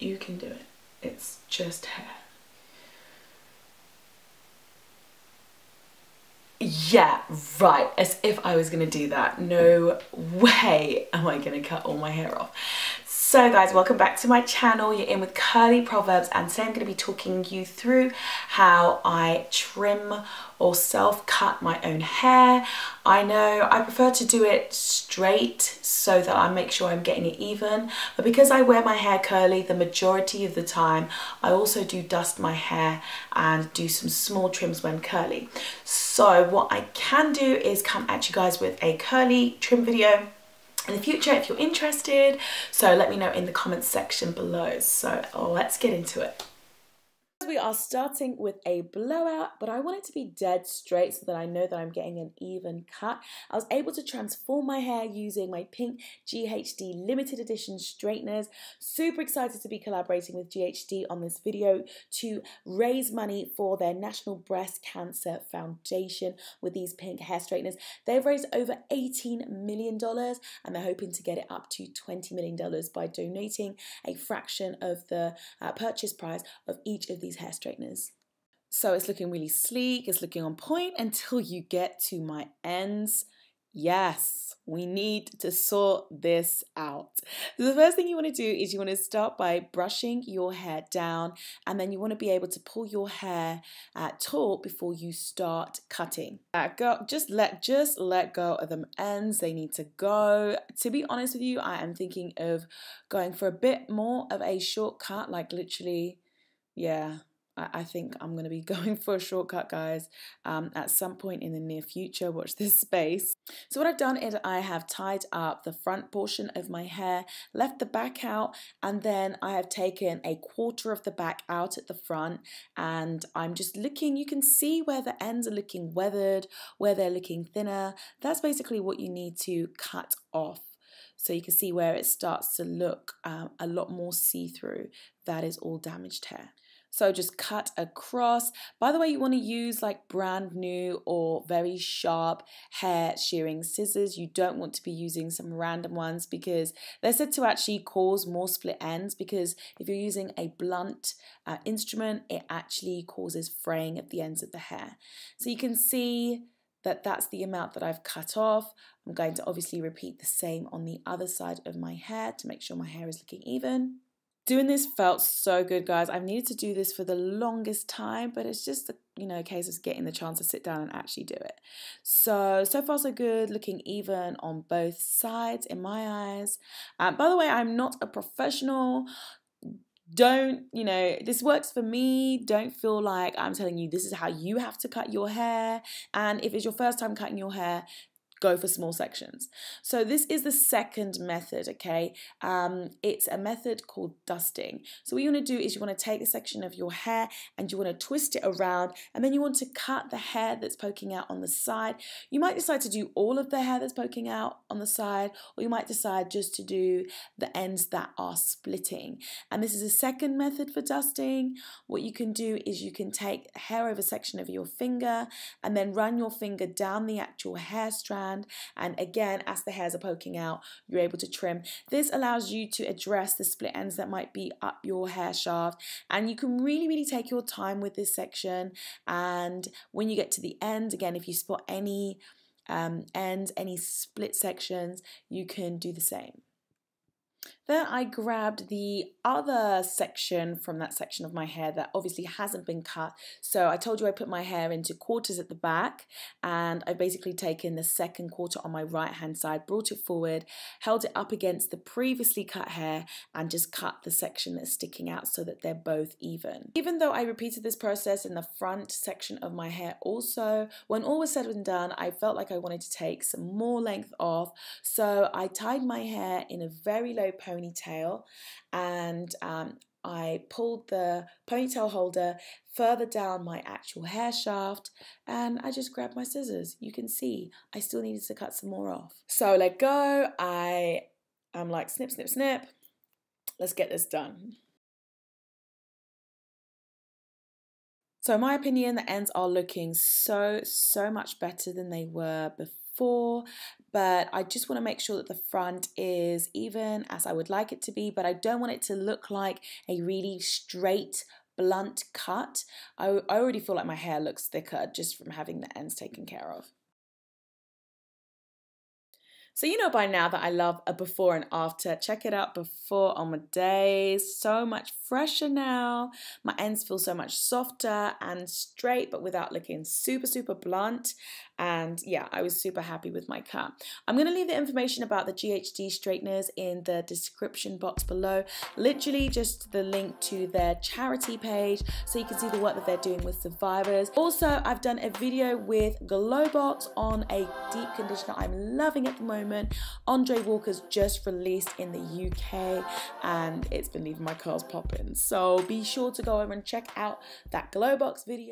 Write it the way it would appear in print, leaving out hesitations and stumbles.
You can do it. It's just hair. Yeah, right, as if I was gonna do that. No way am I gonna cut all my hair off. So guys, welcome back to my channel. You're in with Curly Proverbs, and today I'm going to be talking you through how I trim or self-cut my own hair. I know I prefer to do it straight so that I make sure I'm getting it even, but because I wear my hair curly the majority of the time, I also do dust my hair and do some small trims when curly. So what I can do is come at you guys with a curly trim video in the future if you're interested, so let me know in the comments section below. So let's get into it. We are starting with a blowout, but I want it to be dead straight so that I know that I'm getting an even cut. I was able to transform my hair using my pink GHD limited edition straighteners. Super excited to be collaborating with GHD on this video to raise money for their National Breast Cancer Foundation with these pink hair straighteners. They've raised over $18 million and they're hoping to get it up to $20 million by donating a fraction of the purchase price of each of these hair straighteners. So it's looking really sleek, it's looking on point until you get to my ends. Yes, we need to sort this out. So the first thing you want to do is you want to start by brushing your hair down, and then you want to be able to pull your hair taut before you start cutting. Just let go of them ends. They need to go. To be honest with you, I am thinking of going for a bit more of a shortcut, like literally, yeah. I think I'm going to be going for a shortcut, guys, at some point in the near future. Watch this space. So what I've done is I have tied up the front portion of my hair, left the back out, and then I have taken a quarter of the back out at the front, and I'm just looking. You can see where the ends are looking weathered, where they're looking thinner. That's basically what you need to cut off. So you can see where it starts to look a lot more see-through. That is all damaged hair. So just cut across. By the way, you want to use like brand new or very sharp hair shearing scissors. You don't want to be using some random ones because they're said to actually cause more split ends, because if you're using a blunt instrument, it actually causes fraying at the ends of the hair. So you can see that that's the amount that I've cut off. I'm going to obviously repeat the same on the other side of my hair to make sure my hair is looking even. Doing this felt so good, guys. I've needed to do this for the longest time, but it's just a case of getting the chance to sit down and actually do it. So far so good, looking even on both sides in my eyes. By the way, I'm not a professional. This works for me. Don't feel like I'm telling you this is how you have to cut your hair. And if it's your first time cutting your hair, go for small sections. So this is the second method, okay? It's a method called dusting. So what you want to do is you want to take a section of your hair and you want to twist it around, and then you want to cut the hair that's poking out on the side. You might decide to do all of the hair that's poking out on the side, or you might decide just to do the ends that are splitting. And this is a second method for dusting. What you can do is you can take a hair over section of your finger and then run your finger down the actual hair strand. And again, as the hairs are poking out, you're able to trim. This allows you to address the split ends that might be up your hair shaft, and you can really take your time with this section. And when you get to the end, again, if you spot any ends, any split sections, you can do the same. Then I grabbed the other section from that section of my hair that obviously hasn't been cut. So I told you I put my hair into quarters at the back, and I've basically taken the second quarter on my right hand side, brought it forward, held it up against the previously cut hair, and just cut the section that's sticking out so that they're both even. Even though I repeated this process in the front section of my hair also, when all was said and done, I felt like I wanted to take some more length off. So I tied my hair in a very low ponytail, and I pulled the ponytail holder further down my actual hair shaft, and I just grabbed my scissors. You can see I still needed to cut some more off. So let go. I'm like snip, snip, snip. Let's get this done. So in my opinion, the ends are looking so much better than they were before. before, but I just want to make sure that the front is even as I would like it to be, but I don't want it to look like a really straight, blunt cut. I already feel like my hair looks thicker just from having the ends taken care of. So you know by now that I love a before and after. Check it out before on my days. So much fresher now. My ends feel so much softer and straight, but without looking super, super blunt. And yeah, I was super happy with my cut. I'm going to leave the information about the GHD straighteners in the description box below. Literally just the link to their charity page so you can see the work that they're doing with survivors. Also, I've done a video with Glowbox on a deep conditioner I'm loving at the moment. Andre Walker's just released in the UK and it's been leaving my curls popping. So be sure to go over and check out that Glowbox video.